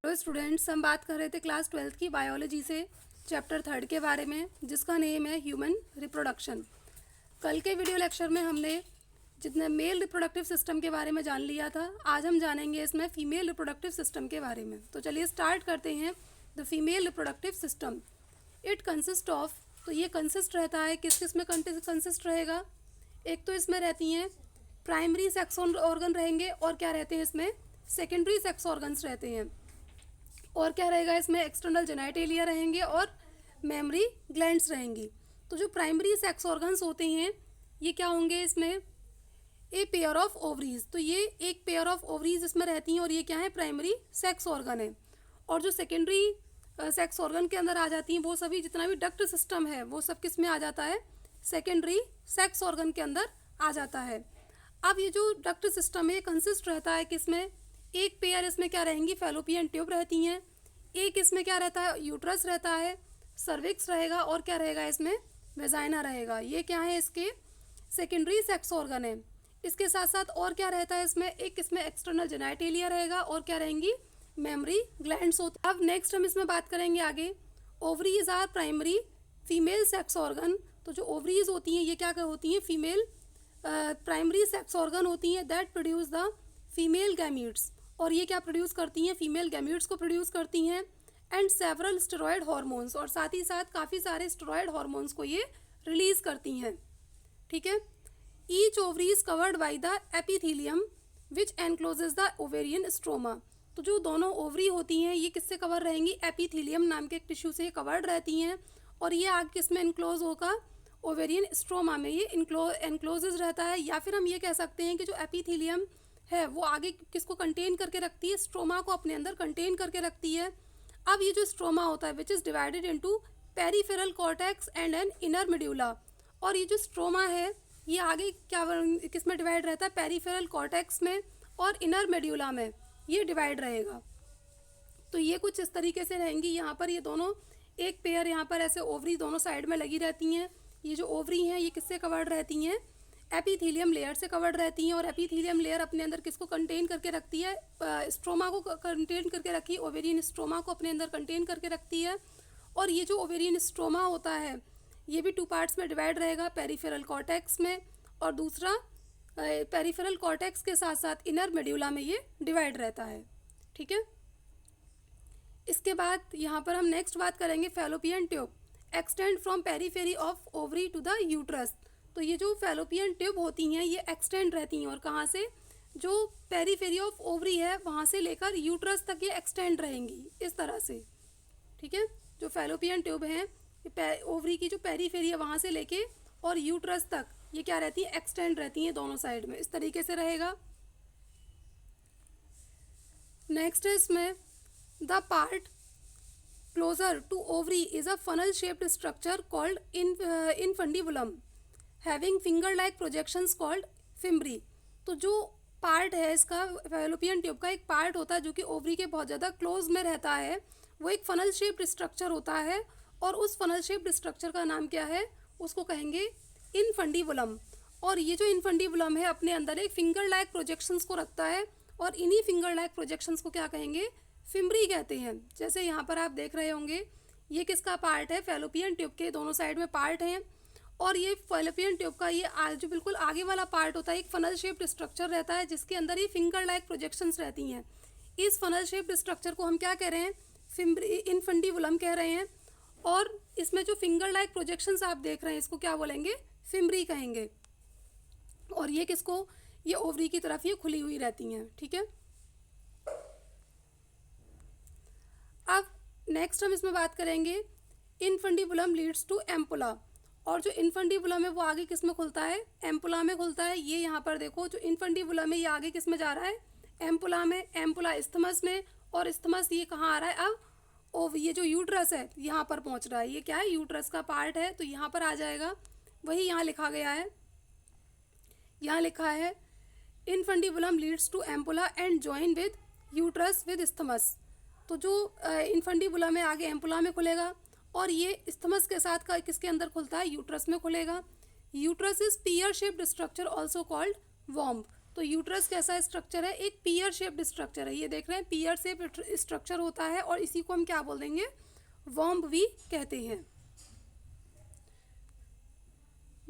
तो स्टूडेंट्स, हम बात कर रहे थे क्लास 12th की बायोलॉजी से चैप्टर 3 के बारे में, जिसका नेम है ह्यूमन रिप्रोडक्शन। कल के वीडियो लेक्चर में हमने जितने मेल रिप्रोडक्टिव सिस्टम के बारे में जान लिया था, आज हम जानेंगे इसमें फीमेल रिप्रोडक्टिव सिस्टम के बारे में। तो चलिए स्टार्ट करते हैं। The female reproductive system, it consist of, तो ये कंसिस्ट रहता है, किस किस में कंसिस्ट रहेगा। एक तो इसमें रहती हैं प्राइमरी सेक्स ऑर्गन रहेंगे, और क्या रहते हैं इसमें सेकेंडरी सेक्स ऑर्गन्स रहते हैं, और क्या रहेगा इसमें एक्सटर्नल जेनाइटेलिया रहेंगे और मेमरी ग्लैंड्स रहेंगी। तो जो प्राइमरी सेक्स ऑर्गन्स होते हैं ये क्या होंगे, इसमें ए पेयर ऑफ ओवरीज, तो ये एक पेयर ऑफ ओवरीज इसमें रहती हैं और ये क्या है, प्राइमरी सेक्स ऑर्गन है। और जो सेकेंडरी सेक्स ऑर्गन के अंदर आ जाती हैं वो सभी, जितना भी डक्ट सिस्टम है वो सब किस में आ जाता है, सेकेंडरी सेक्स ऑर्गन के अंदर आ जाता है। अब ये जो डक्ट सिस्टम है कंसिस्ट रहता है किसमें, एक पेयर इसमें क्या रहेंगी, फैलोपियन ट्यूब रहती हैं, एक इसमें क्या रहता है, यूट्रस रहता है, सर्विक्स रहेगा, और क्या रहेगा इसमें, वेजाइना रहेगा। ये क्या है, इसके सेकेंडरी सेक्स ऑर्गन है। इसके साथ साथ और क्या रहता है इसमें, एक इसमें एक्सटर्नल जेनाइटेलिया रहेगा, और क्या रहेंगी, मेमरी ग्लैंड्स होती। अब नेक्स्ट हम इसमें बात करेंगे आगे, ovaries are primary female sex organ. तो जो ओवरीज होती हैं ये क्या होती हैं, फीमेल प्राइमरी सेक्स ऑर्गन होती हैं, that produce the female gametes, और ये क्या प्रोड्यूस करती हैं, फीमेल गैमीट्स को प्रोड्यूस करती हैं, एंड सेवरल स्टेरॉयड हार्मोन्स, और साथ ही साथ काफ़ी सारे स्टेरॉयड हार्मोन्स को ये रिलीज करती हैं। ठीक है। Each ovary is covered by the epithelium which encloses the ovarian stroma. तो जो दोनों ओवरी होती हैं ये किससे कवर रहेंगी, एपिथीलियम नाम के एक टिश्यू से कवर्ड रहती हैं, और ये आगे किसमें इनक्लोज होगा, ओवेरियन स्ट्रोमा में ये एनक्लोजेज रहता है। या फिर हम ये कह सकते हैं कि जो एपिथीलियम है वो आगे किसको कंटेन करके रखती है, स्ट्रोमा को अपने अंदर कंटेन करके रखती है। अब ये जो स्ट्रोमा होता है which is divided into peripheral cortex and an inner medulla, और ये जो स्ट्रोमा है ये आगे क्या किस में डिवाइड रहता है, पेरिफेरल कॉर्टेक्स में और इनर मेड्यूला में ये डिवाइड रहेगा। तो ये कुछ इस तरीके से रहेंगी। यहाँ पर ये दोनों एक पेयर यहाँ पर ऐसे ओवरी दोनों साइड में लगी रहती हैं। ये जो ओवरी हैं ये किससे कवर्ड रहती हैं, एपिथीलियम लेयर से कवर्ड रहती हैं, और एपिथीलियम लेयर अपने अंदर किसको कंटेन करके रखती है, स्ट्रोमा को कंटेन करके रखी, ओवेरियन स्ट्रोमा को अपने अंदर कंटेन करके रखती है। और ये जो ओवेरियन स्ट्रोमा होता है ये भी टू पार्ट्स में डिवाइड रहेगा, पेरिफेरल कॉर्टेक्स में, और दूसरा पेरिफेरल कॉर्टेक्स के साथ साथ इनर मेड्यूला में ये डिवाइड रहता है। ठीक है। इसके बाद यहाँ पर हम नेक्स्ट बात करेंगे, fallopian tube extend from periphery of ovary to the uterus. तो ये जो फैलोपियन ट्यूब होती हैं ये एक्सटेंड रहती हैं, और कहाँ से, जो पेरीफेरी ऑफ ओवरी है वहाँ से लेकर यूट्रस तक ये एक्सटेंड रहेंगी इस तरह से। ठीक है। जो फैलोपियन ट्यूब हैं ओवरी की जो पेरीफेरी है वहाँ से लेके और यूट्रस तक ये क्या रहती है, एक्सटेंड रहती हैं दोनों साइड में, इस तरीके से रहेगा। नेक्स्ट है इसमें, the part closer to ovary is a funnel shaped structure called infundibulum having finger like projections called fimbriae. तो जो पार्ट है इसका फैलोपियन ट्यूब का एक पार्ट होता है जो कि ओवरी के बहुत ज़्यादा क्लोज में रहता है, वो एक फनल शेप्ड स्ट्रक्चर होता है, और उस फनल शेप्ड स्ट्रक्चर का नाम क्या है, उसको कहेंगे इनफंडिबुलम। और ये जो इनफंडिबुलम है अपने अंदर एक फिंगर लाइक प्रोजेक्शंस को रखता है, और इन्हीं फिंगर लाइक प्रोजेक्शंस को क्या कहेंगे, फिम्ब्री कहते हैं। जैसे यहाँ पर आप देख रहे होंगे ये किसका पार्ट है, फैलोपियन ट्यूब के दोनों साइड में पार्ट हैं, और ये फैलोपियन ट्यूब का ये जो बिल्कुल आगे वाला पार्ट होता है एक फनल शेप्ड स्ट्रक्चर रहता है जिसके अंदर ये फिंगर लाइक प्रोजेक्शंस रहती हैं। इस फनल शेप्ड स्ट्रक्चर को हम क्या कह रहे हैं, फिम्ब्री इनफंडिबुलम कह रहे हैं, और इसमें जो फिंगर लाइक प्रोजेक्शंस आप देख रहे हैं इसको क्या बोलेंगे, फिम्ब्री कहेंगे। और ये किसको, ये ओवरी की तरफ ये खुली हुई रहती हैं। ठीक है। अब नेक्स्ट हम इसमें बात करेंगे, इनफंडिबुलम लीड्स टू एम्पुला, और जो इनफंडिबुलम है वो आगे किस में खुलता है, एम्पुला में खुलता है। ये यहाँ पर देखो जो इनफंडिबुलम है ये आगे किस में जा रहा है, एम्पुला में, एम्पुला इस्थमस में, और इस्थमस ये कहाँ आ रहा है, अब ये जो यूट्रस है यहाँ पर पहुँच रहा है, ये क्या है, यूट्रस का पार्ट है, तो यहाँ पर आ जाएगा। वही यहाँ लिखा गया है, यहाँ लिखा है infundibulum leads to ampulla and join with uterus with isthmus. तो जो इनफंडिबुलम है आगे एम्पुला में खुलेगा, और ये इस्थमस के साथ का किसके अंदर खुलता है, यूट्रस में खुलेगा। Uterus is pear shaped structure also called womb. तो यूट्रस कैसा स्ट्रक्चर है, एक पीयर शेप्ड स्ट्रक्चर है, ये देख रहे हैं पीयर शेप्ड स्ट्रक्चर होता है और इसी को हम क्या बोल देंगे, वॉम्ब भी कहते हैं।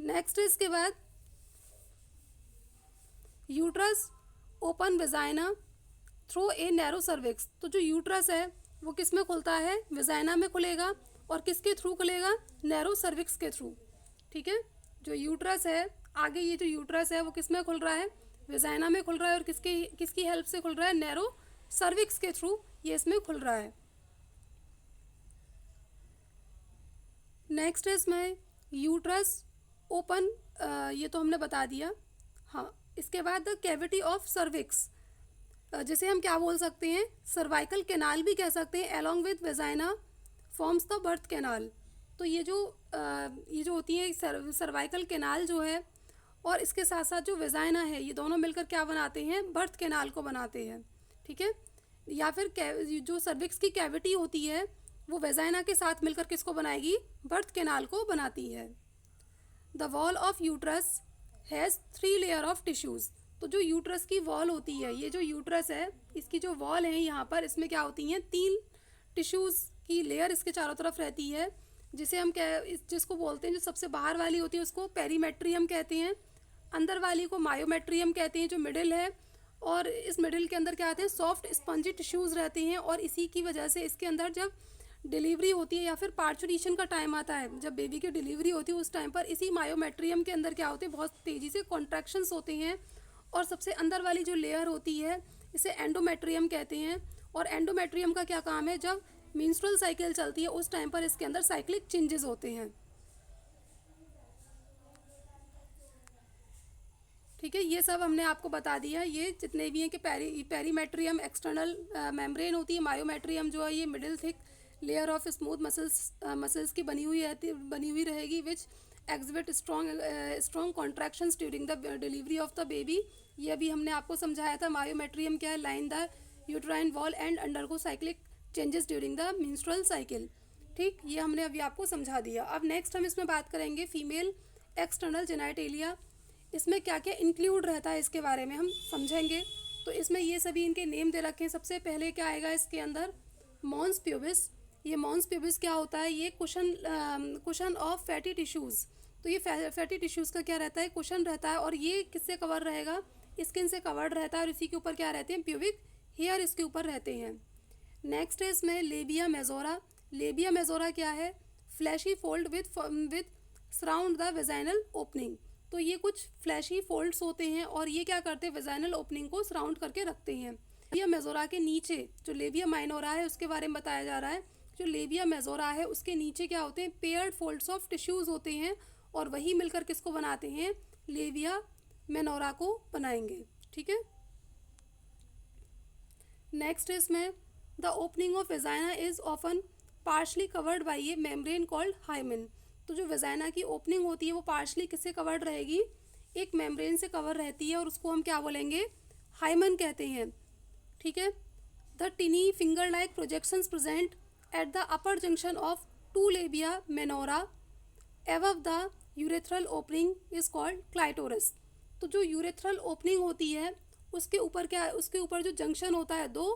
नेक्स्ट इसके बाद uterus open vagina through a narrow cervix. तो जो यूट्रस है वो किस में खुलता है, वेजाइना में खुलेगा और किसके थ्रू खुलेगा, नैरो सर्विक्स के थ्रू। ठीक है, जो यूट्रस है आगे, ये जो यूट्रस है वो किस में खुल रहा है, वेजाइना में खुल रहा है और किसकी हेल्प से खुल रहा है, नैरो सर्विक्स के थ्रू ये इसमें खुल रहा है। नेक्स्ट है इसमें यूट्रस ओपन, ये तो हमने बता दिया। हाँ, इसके बाद द कैविटी ऑफ सर्विक्स, जिसे हम क्या बोल सकते हैं, सर्वाइकल कैनाल भी कह सकते हैं, along with vagina forms the birth canal. तो ये जो होती है सर्वाइकल कैनाल जो है और इसके साथ साथ जो वेजाइना है, ये दोनों मिलकर क्या बनाते हैं, बर्थ कैनाल को बनाते हैं। ठीक है, या फिर जो सर्विक्स की कैविटी होती है वो वेजाइना के साथ मिलकर किसको बनाएगी, बर्थ कैनाल को बनाती है। The wall of uterus has 3 layer of tissues. तो जो यूट्रस की वॉल होती है, ये जो यूट्रस है इसकी जो वॉल है यहाँ पर, इसमें क्या होती हैं, 3 टिश्यूज़ की लेयर इसके चारों तरफ रहती है, जिसे हम जिसको बोलते हैं, जो सबसे बाहर वाली होती है उसको पेरीमेट्रियम कहते हैं, अंदर वाली को मायोमेट्रियम कहते हैं, जो मिडिल है, और इस मिडिल के अंदर क्या आते हैं, सॉफ्ट स्पंजी टिश्यूज़ रहते हैं। और इसी की वजह से इसके अंदर जब डिलीवरी होती है या फिर पार्चुरेशन का टाइम आता है, जब बेबी की डिलीवरी होती है, उस टाइम पर इसी मायोमेट्रियम के अंदर क्या होते हैं, बहुत तेज़ी से कॉन्ट्रैक्शंस होते हैं। और सबसे अंदर वाली जो लेयर होती है इसे एंडोमेट्रियम कहते हैं। और एंडोमेट्रियम का क्या काम है, जब मेंस्ट्रुअल साइकिल चलती है उस टाइम पर इसके अंदर साइक्लिक चेंजेस होते हैं। ठीक है, ये सब हमने आपको बता दिया। ये जितने भी हैं कि पेरीमेट्रियम एक्सटर्नल मेम्ब्रेन होती है, मायोमेट्रियम जो है ये middle thick layer of smooth muscles की बनी हुई रहेगी, which exhibit strong contractions during the delivery of the baby. ये अभी हमने आपको समझाया था। मायोमेट्रियम क्या है, line the uterine wall and undergo cyclic changes during the menstrual cycle. ठीक, ये हमने अभी आपको समझा दिया। अब नेक्स्ट हम इसमें बात करेंगे फीमेल एक्सटर्नल जेनाइटेलिया। इसमें क्या क्या इंक्लूड रहता है इसके बारे में हम समझेंगे। तो इसमें ये सभी इनके नेम दे रखे हैं। सबसे पहले क्या आएगा इसके अंदर, मॉन्स प्यूबिस। ये मॉन्स प्यूबिस क्या होता है, ये कुशन ऑफ फैटी टिश्यूज़। तो ये फैटी टिश्यूज़ का क्या रहता है, कुशन रहता है, और ये किससे कवर रहेगा, स्किन से कवर्ड रहता है, और इसी के ऊपर क्या रहते हैं, प्यूबिक हेयर इसके ऊपर रहते हैं। नेक्स्ट है इसमें लेबिया मेजोरा। लेबिया मेजोरा क्या है, fleshy fold with surround the vaginal opening. तो ये कुछ फ्लैशी फोल्ड्स होते हैं और ये क्या करते हैं, वेजाइनल ओपनिंग को सराउंड करके रखते हैं। लेबिया मेजोरा के नीचे जो लेबिया माइनोरा है उसके बारे में बताया जा रहा है। जो लेबिया मेजोरा है उसके नीचे क्या होते हैं, पेयर्ड फोल्ड्स ऑफ टिश्यूज़ होते हैं, और वही मिलकर किसको बनाते हैं, लेबिया मेनोरा को बनाएंगे। ठीक है, नेक्स्ट इसमें the opening of vagina is often partially covered by A membrane called hymen. तो जो वेजाइना की ओपनिंग होती है वो पार्शली किससे कवर्ड रहेगी, एक मेम्ब्रेन से कवर रहती है, और उसको हम क्या बोलेंगे, हाइमेन कहते हैं। ठीक है, the tiny finger like projections present at the upper junction of 2 labia minora above the urethral opening is called clitoris. तो जो यूरेथ्रल ओपनिंग होती है उसके ऊपर क्या है, उसके ऊपर जो जंक्शन होता है 2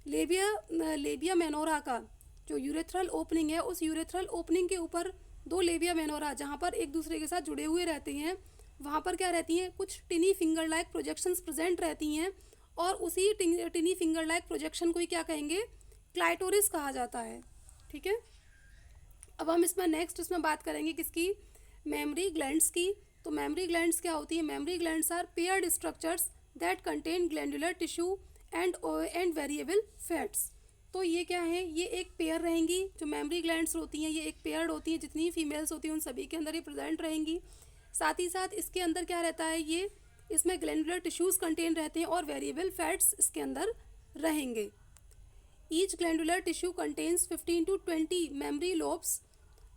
लेबिया मेनोरा का, जो यूरेथ्रल ओपनिंग है, उस यूरेथ्रल ओपनिंग के ऊपर 2 लेबिया मेनोरा जहाँ पर एक दूसरे के साथ जुड़े हुए रहते हैं, वहाँ पर क्या रहती हैं, कुछ टिनी फिंगर लाइक प्रोजेक्शंस प्रेजेंट रहती हैं, और उसी टिनी फिंगर लाइक प्रोजेक्शन को ही क्या कहेंगे, क्लाइटोरिस कहा जाता है। ठीक है, अब हम इसमें बात करेंगे किसकी, मेमरी ग्लैंड्स की। तो मेमरी ग्लैंड्स क्या होती है, mammary glands are paired structures that contain glandular tissue and variable fats. तो ये क्या है, ये एक पेयर रहेंगी। जो मेमरी ग्लैंड्स होती हैं ये एक पेयर्ड होती हैं, जितनी फीमेल्स होती हैं उन सभी के अंदर ये प्रेजेंट रहेंगी। साथ ही साथ इसके अंदर क्या रहता है, ये इसमें ग्लैंडुलर टिश्यूज़ कंटेन रहते हैं और वेरिएबल फैट्स इसके अंदर रहेंगे। Each glandular tissue contains 15 to 20 memory lobes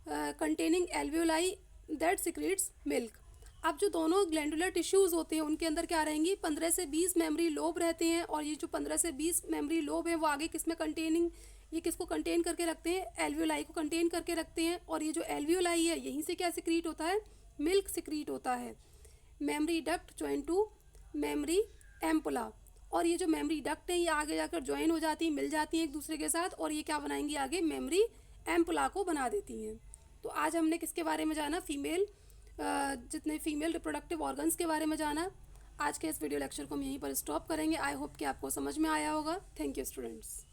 containing alveoli that secretes milk. अब जो दोनों ग्लैंडुलर टिश्यूज़ होते हैं उनके अंदर क्या रहेंगी, 15 से 20 मेमरी लोब रहते हैं, और ये जो 15 से 20 मेमरी लोब है वो आगे किसमें ये किसको कंटेन करके रखते हैं, एल्वियोलाई को कंटेन करके रखते हैं। और ये जो एल्वियोलाई है यहीं से क्या सिक्रीट होता है, मिल्क सिक्रीट होता है। Mammary duct join to mammary ampulla. और ये जो मेमोरी डक्ट है ये आगे जाकर ज्वाइन हो जाती हैं, मिल जाती हैं एक दूसरे के साथ, और ये क्या बनाएंगी आगे, मेमोरी एम्पुला को बना देती हैं। तो आज हमने किसके बारे में जाना, फीमेल जितने फीमेल रिप्रोडक्टिव ऑर्गन्स के बारे में जाना। आज के इस वीडियो लेक्चर को हम यहीं पर स्टॉप करेंगे। आई होप कि आपको समझ में आया होगा। Thank you students.